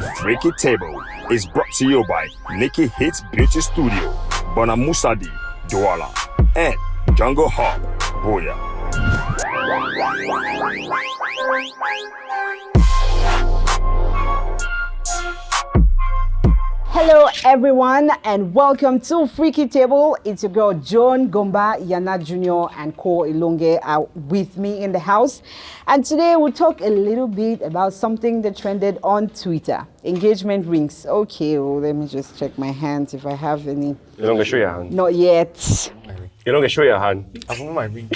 Freaky Table is brought to you by Nikki Hits Beauty Studio, Bonamusadi, Douala, and Jungle Hub, Boya. Hello everyone and welcome to Freaky Table. It's your girl Joan Gomba, Yana Jr. and Ko Ilonge are with me in the house. And today we'll talk a little bit about something that trended on Twitter. Engagement rings. Okay, well, let me just check my hands if I have any. You don't show your hand. Not yet. You don't show your hand. I don't my ring.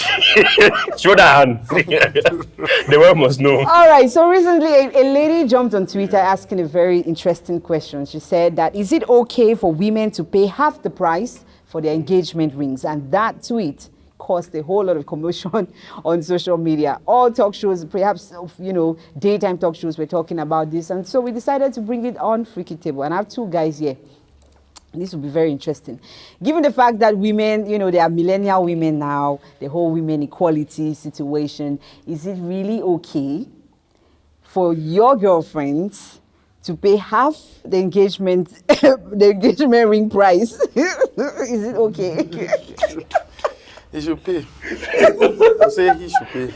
Show that hand. The world must know. All right, so recently a lady jumped on Twitter asking a very interesting question. She said that, is it okay for women to pay half the price for their engagement rings? And that tweet caused a whole lot of commotion on social media. All talk shows, perhaps, daytime talk shows were talking about this. And so we decided to bring it on Freaky Table. And I have two guys here. This will be very interesting. Given the fact that women, they are millennial women now, the whole women equality situation, is it really okay for your girlfriends to pay half the engagement ring price? Is it okay? He should pay. I say he should pay.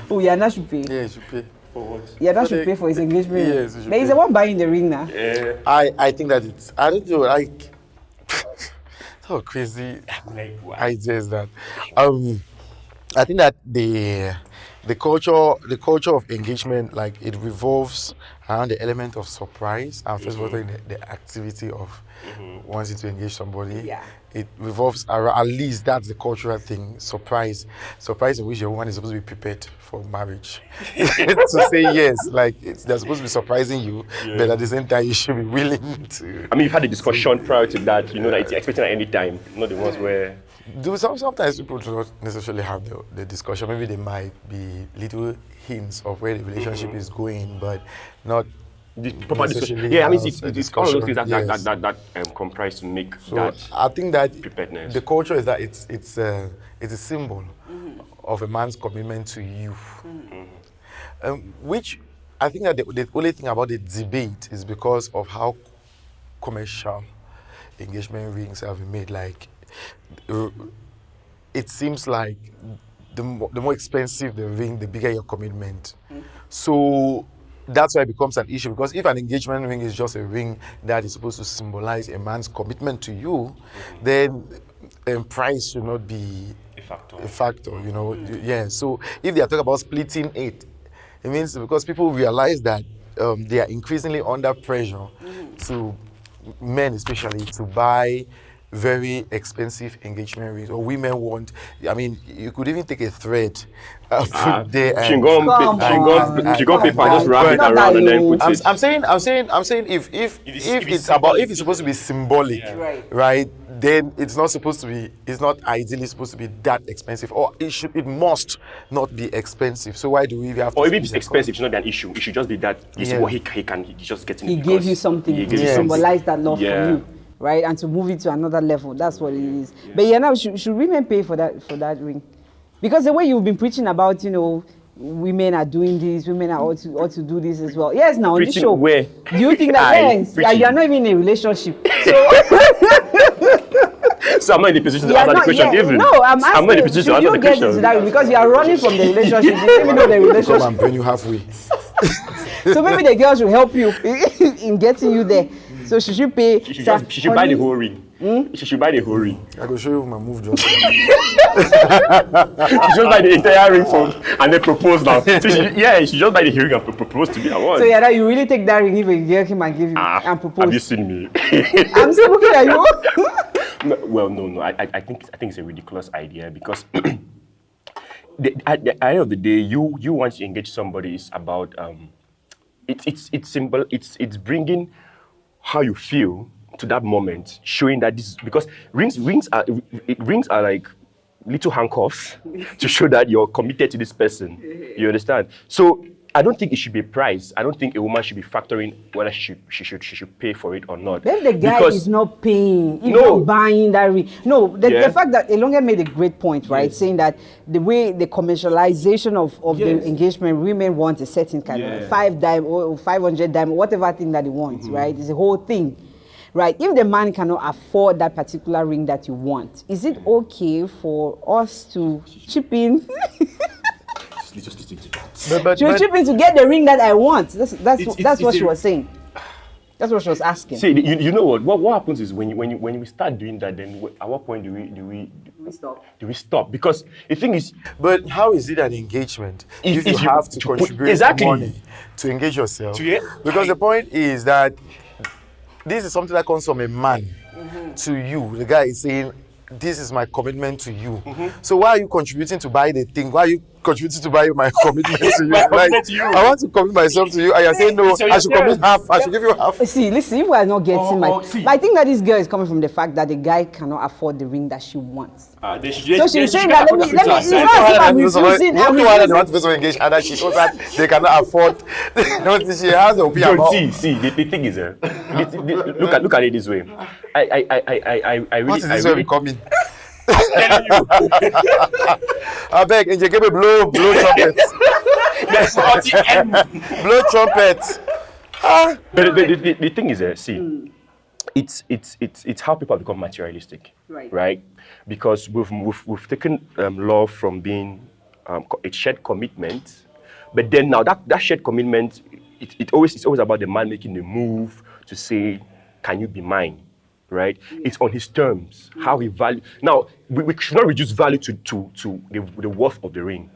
Yana should pay. Yeah, he should pay. For what? Yana should pay for his engagement ring. Yes, he should There is pay. the one buying the ring now. Yeah. I think that it's, I don't know, like, so crazy Like what? ideas that, I think that the culture of engagement, like, it revolves around the element of surprise and first of all the activity of wanting to engage somebody. Yeah. It revolves around, at least that's the cultural thing, surprise in which your woman is supposed to be prepared for marriage. To say yes, like they're supposed to be surprising you, but at the same time you should be willing to. I mean, you've had a discussion prior to that, that it's expecting at any time, not the ones where. Sometimes people do not necessarily have the discussion. Maybe there might be little hints of where the relationship is going, but not The proper discussion. necessarily Yeah, I mean, has a it's all of those things discussion. that comprise to make So that. I think that preparedness. the culture is that it's a symbol of a man's commitment to you, which I think that the only thing about the debate is because of how commercial engagement rings have been made. Like, it seems like the more expensive the ring, the bigger your commitment. So that's why it becomes an issue, because if an engagement ring is just a ring that is supposed to symbolize a man's commitment to you, then price should not be A factor. Yeah. So if they are talking about splitting it means because people realize that they are increasingly under pressure to men, especially, to buy very expensive engagement rings, or women want. I mean, you could even take a thread, put there, She and go paper, just wrap it around and then put it. I'm saying if it's supposed to be symbolic, right? Then it's not ideally supposed to be that expensive, or it must not be expensive. So why do we have to? Or even if it's expensive, it's not an issue. It should just be that it's what he just getting. He gave you something to symbolize that love for you, right? And to move it to another level. That's what it is. Yeah. But now should women pay for that ring? Because the way you've been preaching about, women are doing this, women are ought to do this as well. Yes, now on this show. Where? Do you think that you're not even in a relationship? So I'm not in the position to answer the question even. No, I'm asking. I'm not in the position to answer the question. Into that, because you are running from the relationship. You don't even know the relationship. Come and bring you halfway. So maybe the girl should help you in getting you there. So she should pay. She should buy the whole ring. She should buy the whole ring. I will show you my move just. She just buy the entire ring and then propose now. So she just buy the ring and propose to me. So you really take that ring if a girl came and give you and propose? Have you seen me? I'm still looking at you. No. I think it's a ridiculous idea, because at the end of the day, you want to engage somebody is about it's bringing how you feel to that moment, showing that this is, because rings are like little handcuffs to show that you're committed to this person. You understand? So I don't think it should be a price. I don't think a woman should be factoring whether she should pay for it or not. Then the guy Because- is not paying, he's No. not buying that ring. No, the Yeah. fact that Elonge made a great point, right? Yes. Saying that the way the commercialization of Yes. the engagement, women want a certain kind of Yeah. 5 diamond or 500 diamond, whatever thing that they want, right? It's a whole thing. Right, if the man cannot afford that particular ring that you want, is it okay for us to chip in? Just listen to that. But, to chip in to get the ring that I want? That's It's what a- she was saying. That's what she was asking. See, you know what happens is when we start doing that, then at what point do we stop? Because the thing is, But how is it an engagement if you if you- have to to put- contribute exactly. money to engage yourself? To- Because the point is that this is something that comes from a man to you. The guy is saying, this is my commitment to you. So why are you contributing to buy the thing? Why are you contributing to buy my commitment to you? My commitment to you. I want to commit myself to you, and you're saying no. So I should you're- commit half. I should give you half. See, listen, if we are not getting see. but I think that this girl is coming from the fact that the guy cannot afford the ring that she wants. they So she's saying that let me, it's not as if I'm refusing. What do I want to face engage? And that she knows that they cannot afford. She has the opinion about. See, the thing is, look at it this way. I really, What is I this way really, we coming? I beg, and you give me blow trumpets. Blow trumpets. But the thing is, see, it's how people have become materialistic, right? Because we've taken love from being a shared commitment, but then now that shared commitment, it's always about the man making the move to say, can you be mine? Right? It's on his terms, how he value. Now, we should not reduce value to the worth of the ring,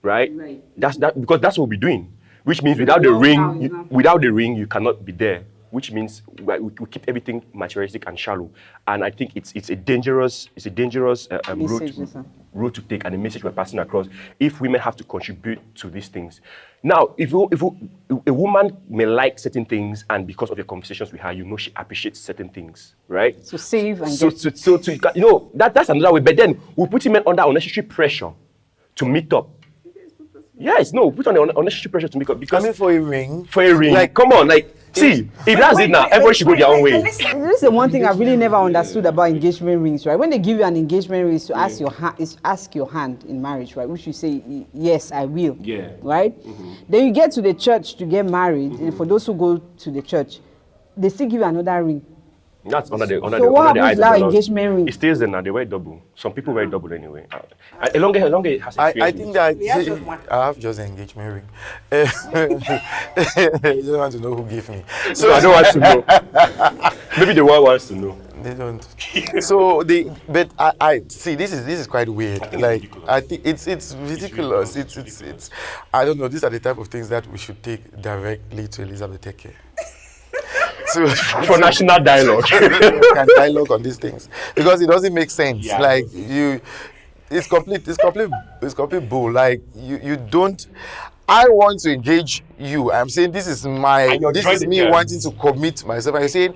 right? That's because that's what we're doing. Which means without the ring, you cannot be there. Which means we keep everything materialistic and shallow. And I think it's a dangerous road to take, and a message we're passing across. If women have to contribute to these things, now if a woman may like certain things, and because of your conversations with her, she appreciates certain things, right? So save and that's another way. But then we put men under unnecessary pressure to meet up. Yes, no, put on unnecessary pressure to meet up because Coming for a ring. like, come on, like. See, if that's it now, everybody should go their own way. This is the one thing I really never understood about engagement rings, right? When they give you an engagement ring, is to ask your hand in marriage, right? Which you say, yes, I will. Yeah. Right? Then you get to the church to get married. And for those who go to the church, they still give you another ring. That's under the what happens eyes of without the Lord. engagement ring? It stays there now. They wear double. Some people wear double anyway. Elonge has I experience think with that I have just an engagement ring. You don't want to know who gave me. So I don't want to know. Maybe the world wants to know. They don't. So but I see this is quite weird. Like I think it's ridiculous. It's I don't know. These are the type of things that we should take directly to Elizabeth Teke. For national dialogue. Can dialogue on these things because it doesn't make sense. Yeah. Like it's complete bull. Like you don't. I want to engage you. I'm saying this is me wanting to commit myself. I'm saying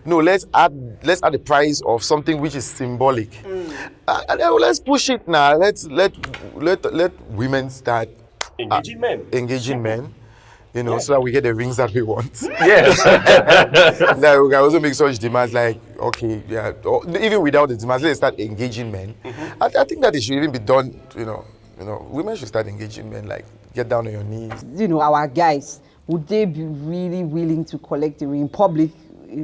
no. Let's add the price of something which is symbolic. Let's push it now. Let women start engaging men. So that we get the rings that we want. Yes. Like we can also make such demands like, okay, yeah, or even without the demands, let's start engaging men. I think that it should even be done, women should start engaging men, like get down on your knees. Our guys, would they be really willing to collect the ring in public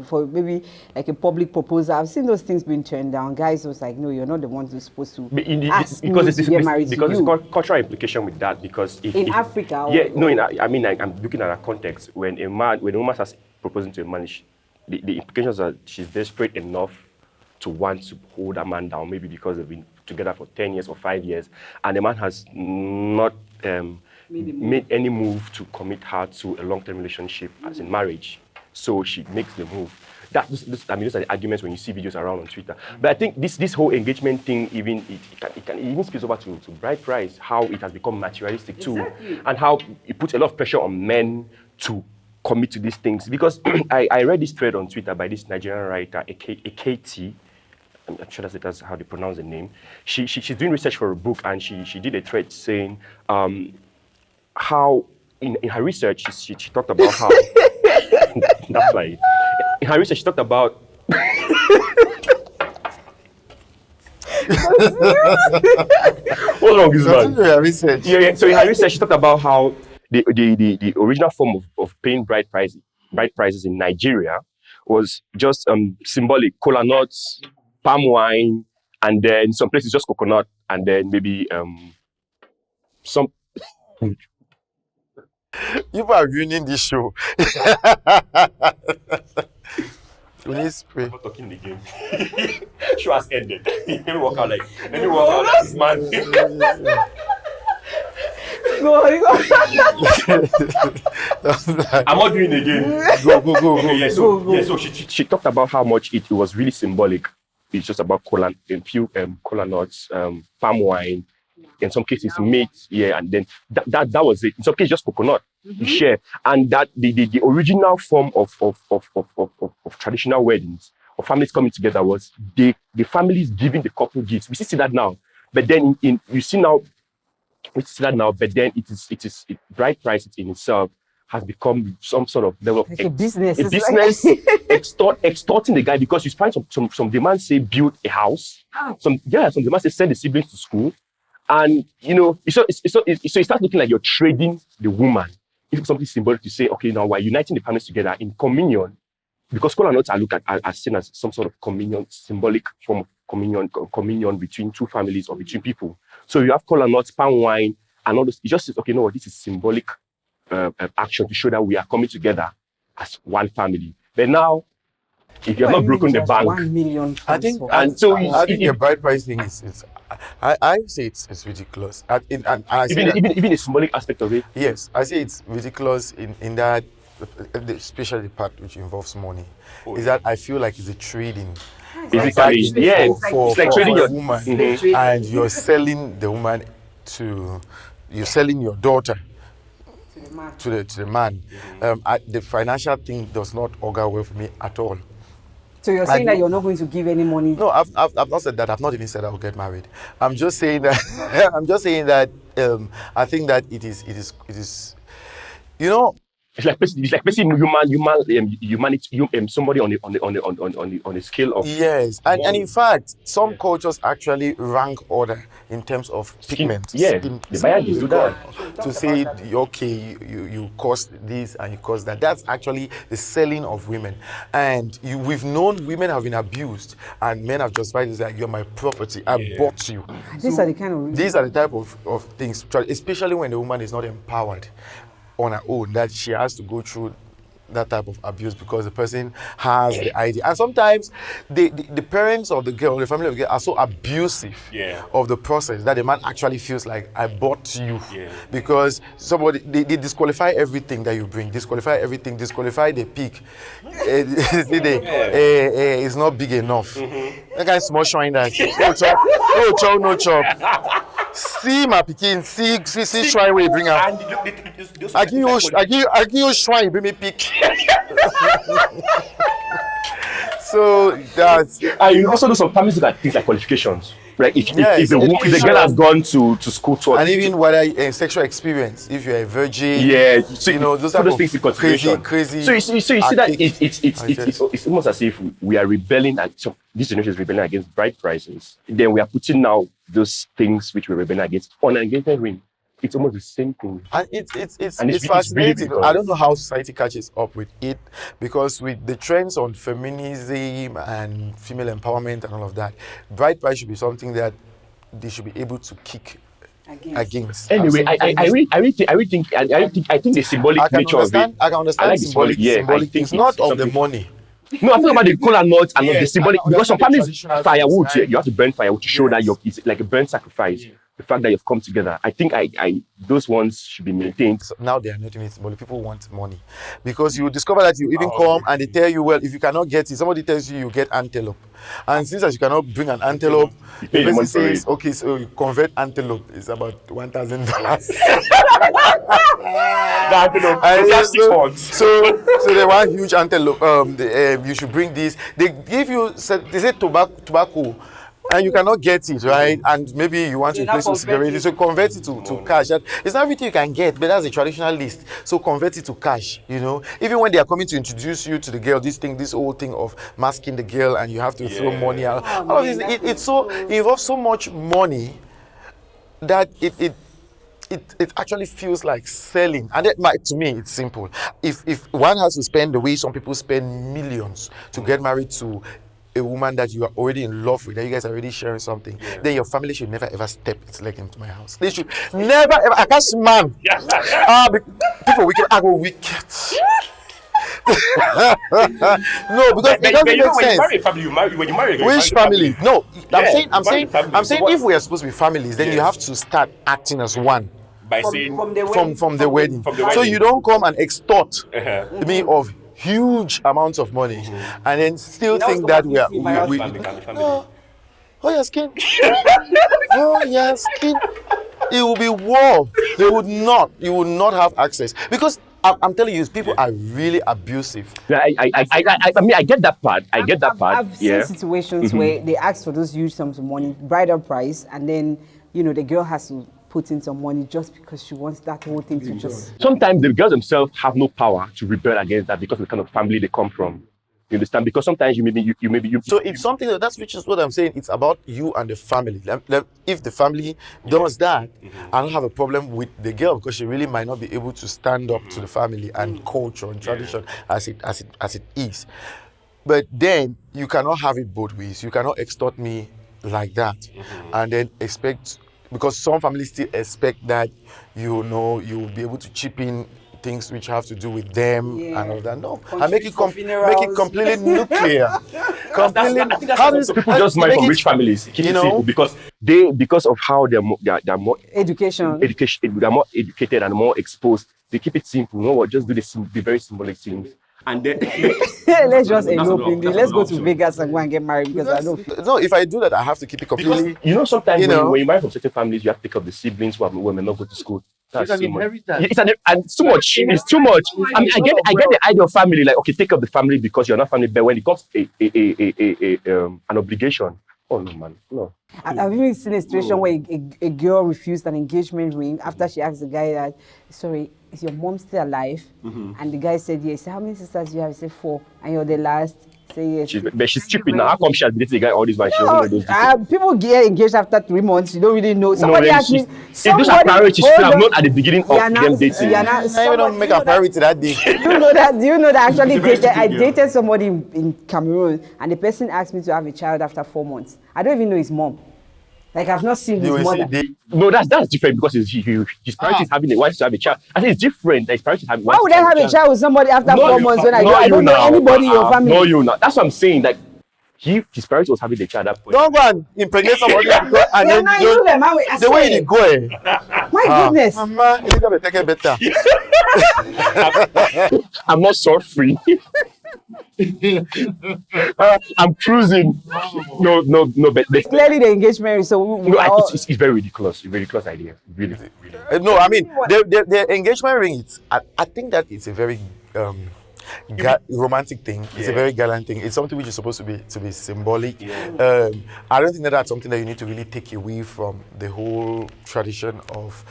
for maybe like a public proposal? I've seen those things being turned down. Guys was like, no, you're not the one who's supposed to ask me to get married to you. There's cultural implication with that because in Africa. I'm looking at a context when a woman starts proposing to a man, the implications are she's desperate enough to want to hold a man down, maybe because they've been together for 10 years or 5 years, and the man has not made any move to commit her to a long-term relationship as in marriage. So she makes the move. Those are the arguments when you see videos around on Twitter. But I think this whole engagement thing, it can even spill over to bride price, how it has become materialistic too, and how it puts a lot of pressure on men to commit to these things. Because I read this thread on Twitter by this Nigerian writer, AKT. I'm sure that's how they pronounce the name. She's doing research for a book, and she did a thread saying how in her research, she talked about how that's like in her research she talked about what's wrong with this man? Continue your research. Yeah. So in her research, she talked about how the original form of paying bride prices in Nigeria was just symbolic: cola nuts, palm wine, and then some places just coconut, and then maybe some. You are ruining this show. We need spray. I'm not talking again. Show has ended. Let me walk out like this man. I'm not doing it again. Go. Okay, yeah, so she talked about how much it was really symbolic. It's just about cola nuts, palm wine, in some cases meat, and then that was it. In some cases, just coconut you share, and that the original form of traditional weddings or families coming together was the families giving the couple gifts. We see that now, but then but then bride prices in itself has become some sort of level of like a business. Extorting the guy, because you find some demands say build a house, some demands say send the siblings to school, and so it starts looking like you're trading the woman. If something symbolic to say, okay, now we're uniting the families together in communion, because cola nuts are seen as some sort of communion, symbolic form of communion between two families or between people. So you have cola nuts, palm wine, and all this. It just says, okay, no, this is symbolic action to show that we are coming together as one family. But now, if you have not broken the bank, 1 million. I think the bride price thing is I say it's ridiculous. And I say even the symbolic aspect of it. Yes, I say it's ridiculous in that, especially the part which involves money, is that I feel like it's a trading. Basically, it's like trading your woman, and you're selling the woman you're selling your daughter to the man. The financial thing does not augur well for me at all. So you're saying that you're not going to give any money? No, I've not said that. I've not even said I will get married. I'm just saying that. I think that it is. It's like basically humanity, somebody on the scale of. Yes, and in fact, some cultures actually rank order in terms of pigment. Yeah, the Bayagis do that. To say, okay, you cost this and you cost that. That's actually the selling of women. And we've known women have been abused, and men have justified this, like, you're my property, I bought you. These are the kind of... These are the type of things, especially when the woman is not empowered on her own, that she has to go through that type of abuse because the person has the idea. And sometimes the parents of the girl, the family of the girl, are so abusive of the process that the man actually feels like, I bought you. Because somebody, they disqualify everything that you bring, disqualify everything, disqualify the pig. It's not big enough. That guy's small showing that. No chop. See my pikin, see shrine where you bring her. I give you shrine, you bring me pig. So that's. And you also do some families that things like qualifications. Like if the girl has gone to school taught, and even whether sexual experience, if you're a virgin, so those things in consideration. Crazy. So you see that it's almost as if we are rebelling this generation is rebelling against bride prices. Then we are putting now those things which we're rebelling against on an engagement ring. It's almost the same thing. And it's fascinating. I don't know how society catches up with it, because with the trends on feminism and female empowerment and all of that, bride price should be something that they should be able to kick against. Anyway, I really think the symbolic nature of it. I can understand like symbolic things, not of the money. No, I'm talking about the cola nuts and the symbolic, because some families firewood, you have to burn firewood to show that it's like a burnt sacrifice. The fact that you've come together, I think those ones should be maintained. So now they are not even symbolic. People want money, because you discover that you even come and they tell you, well, if you cannot get it, somebody tells you get antelope, and since you cannot bring an antelope, the person says, okay, so you convert antelope, it's about $1,000. So they want huge antelope. You should bring this. They give you, they say tobacco. and you cannot get it, right? And maybe you want to replace with security, so convert it to cash. It's not everything you can get, but that's a traditional list. So convert it to cash, you know. Even when they are coming to introduce you to the girl, this whole thing of masking the girl and you have to throw money out. All of this, it involves so much money that it actually feels like selling. And to me, it's simple. If one has to spend the way some people spend millions to get married to a woman that you are already in love with, that you guys are already sharing something, then your family should never ever step its leg into my house. They should never ever. I can't man. People wicked. I go wicked. No, because it doesn't make sense. When you marry, which family? No, I'm saying So if we are supposed to be families, then you have to start acting as one. By saying From the wedding. So you don't come and extort me of huge amounts of money and then still think that we are no. Oh your skin. Oh your skin. It will be war. You will not have access, because I'm telling you, people are really abusive. Yeah, I mean, I get that part. I've seen situations where they ask for those huge sums of money, bridal price, and then the girl has to put in some money just because she wants that whole thing to just. Sometimes the girls themselves have no power to rebel against that because of the kind of family they come from. You understand? Because sometimes you maybe. So it's something which is what I'm saying. It's about you and the family. If the family does that, I don't have a problem with the girl, because she really might not be able to stand up to the family and culture and tradition as it is. But then you cannot have it both ways. You cannot extort me like that and then expect. Because some families still expect that you will be able to chip in things which have to do with them and all that. No, and make it completely nuclear. How do people just marry from rich families? Because of how they're more they're more educated and more exposed. They keep it simple. You know what? Just do the very symbolic things. And then let's just elope in this. Let's go to Vegas and go and get married, because I don't. No, if I do that, I have to keep it completely. Because, sometimes when you marry from certain families, you have to take up the siblings who may not go to school. That's too much. And it's too much. It's too much. I mean, I get the idea of family. Like, okay, take up the family because you're not family. But when it comes to an obligation, oh no, man, no. I've even seen a situation where a girl refused an engagement ring after she asked the guy that, sorry, is your mom still alive? And the guy said yes. How many sisters do you have? He said 4. And you're the last. Say yes. But she's stupid now. How come she has dated the guy all this while? People get engaged after 3 months. You don't really know. Somebody asked me. If those are priorities, she should have known at the beginning of them dating. I don't make a priority that day. Do you know that actually I dated somebody in Cameroon, and the person asked me to have a child after 4 months. I don't even know his mom. Like, I've not seen his mother. No, that's different, because his priority is having a wife to have a child. I think it's different. His priority is having. Why would I have a child with somebody after 4 months when I don't know anybody in your family? No, you not. That's what I'm saying. Like, his priority was having a child at that point. Don't go and impregnate somebody and then the way you go. My goodness. Mama, you gotta take it better. I'm not salt-free. I'm cruising. No, but clearly the engagement. So it's very ridiculous. It's a ridiculous idea. Really. No, I mean the engagement ring. I think that it's a very romantic thing. It's a very gallant thing. It's something which is supposed to be symbolic. I don't think that's something that you need to really take away from the whole tradition of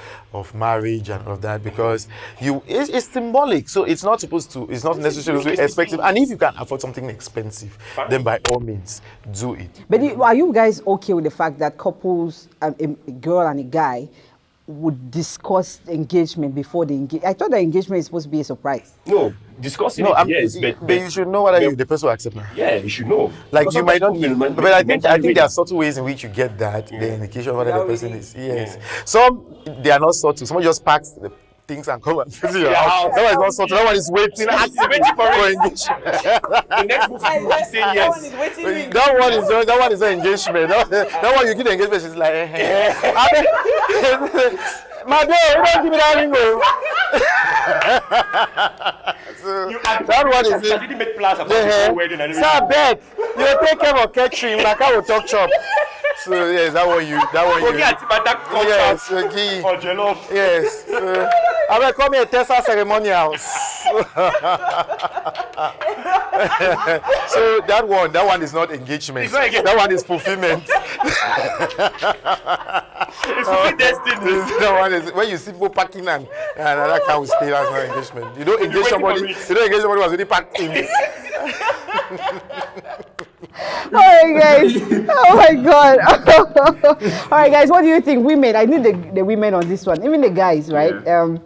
marriage and all of that, because it's symbolic. So it's not necessarily expensive. And if you can afford something expensive, then by all means do it. But are you guys okay with the fact that couples, a girl and a guy, would discuss engagement before they engage? I thought the engagement is supposed to be a surprise. No, discussing yes, but you should know whether the person will accept. Yeah, you should know. Like, you might not, but I think there are subtle ways in which you get that the indication of whether the person is. Yes, some they are not subtle. Someone just packs the things and come and visit your house. That one is not subtle. That one is waiting for engagement. The next move is say yes. That one is an engagement. That one you give the engagement, she's like, my babe, you don't give me that ring. That one is it. Didn't make plans about wedding and everything. Sir, beg, you take care of catering, like I will talk shop. So yes, that one you. Yes, or jollof. Yes. I will come here Tessa ceremonials. So that one is not engagement. It's not engagement. That one is fulfillment. It's fulfilling destiny. That one is when you see people packing and another car will stay. That's not engagement. You don't engage waiting somebody. for it. You don't engage somebody who has already packed in. All right, guys. Oh my God. All right, guys. What do you think, women? I need the women on this one, even the guys, right? Yeah.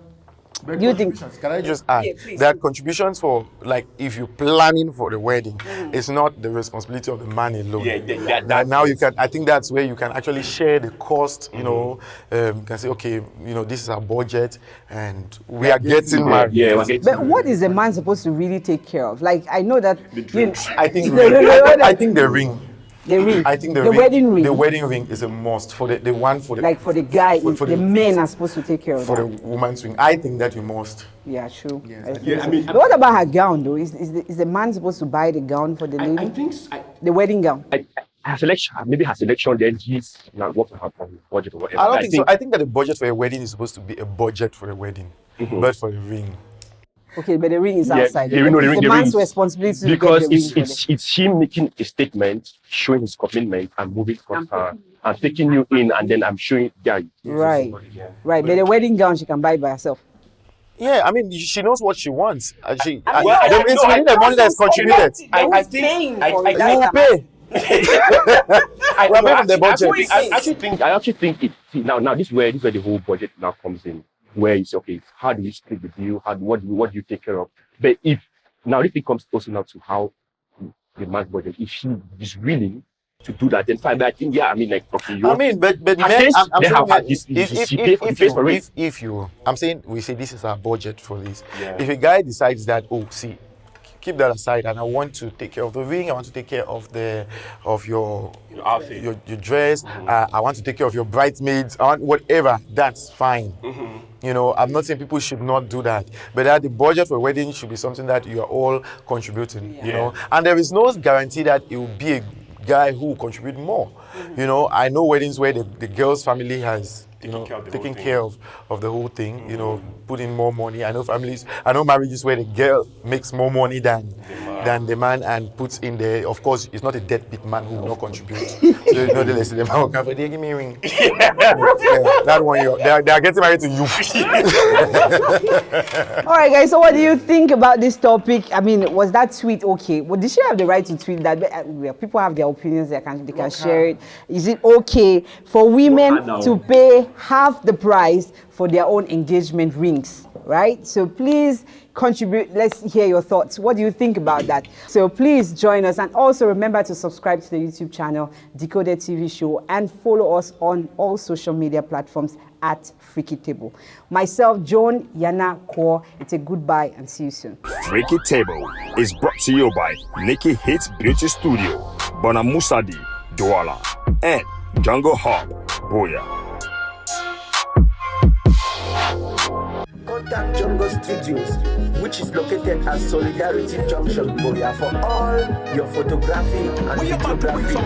Do you think? Can I just add please. that contributions for, like, if you're planning for the wedding, it's not the responsibility of the man alone. Yeah, And now you can. I think that's where you can actually share the cost. You know, you can say, okay, you know, this is our budget, and we are getting married. Yeah, we're getting But what is a man supposed to really take care of? Like, I know that. I think. No, I think the ring. The ring. I think the wedding ring. The wedding ring is a must for the one for the. Like for the guy, for the men are supposed to take care of for that. the woman's ring. I think that you must. Yeah, true. I think Yeah, so. I mean- But what about her gown, though? Is the man supposed to buy the gown for the lady? I think The wedding gown. her selection, maybe her selection, then he's not working her budget or whatever. I don't think so. I think that the budget for a wedding is supposed to be a budget for a wedding, but for the ring. Okay, but the ring is outside. the ring, no, the ring, the the man's ring. responsibility Because to get the ring for them. it's him making a statement, showing his commitment, and moving towards her, and taking you in, and then I'm showing that. Right. Right, but the wedding gown she can buy by herself. Yeah, I mean, she knows what she wants. And she, I it's within the money that's contributed. I think You will pay. We're from the budget. I actually think it. See, now this is where the whole budget now comes in, where you say, okay, how do you split the bill? What do you take care of? But if it comes also now to how the man's budget, if she is willing to do that, then fine. But I think, yeah, I mean, like, okay, I mean, but men, I'm saying, if you, I'm saying, we say this is our budget for this. Yeah. If a guy decides that, oh, see, keep that aside, and I want to take care of the ring, I want to take care of your outfit, your dress, I want to take care of your bridesmaids, I want whatever, that's fine. You know, I'm not saying people should not do that, but that the budget for a wedding should be something that you are all contributing, you know, and there is no guarantee that it will be a guy who will contribute more. You know, I know weddings where the girl's family has, you know, taking care of the whole thing, you know, put in more money. I know marriages where the girl makes more money than the man and puts in there. Of course, it's not a deadbeat man who will not contribute. So, you know, they say, the man will come, they give me a ring. Yeah, that one, they are getting married to you. All right, guys, so what do you think about this topic? I mean, was that tweet okay? Well, did she have the right to tweet that? People have their opinions, they can share it. Is it okay for women to pay half the price for their own engagement rings, right? So please contribute. Let's hear your thoughts. What do you think about that? So please join us, and also remember to subscribe to the YouTube channel DcodedTV Show and follow us on all social media platforms at Freaky Table. Myself, Joan Yana Core. It's a goodbye and see you soon. Freaky Table is brought to you by Nikki Hits Beauty Studio, Bona Musadi, Douala, and Jungle Hub, Boya. Contact Jungle Studios, which is located at Solidarity Junction, Boya, for all your photography and videography.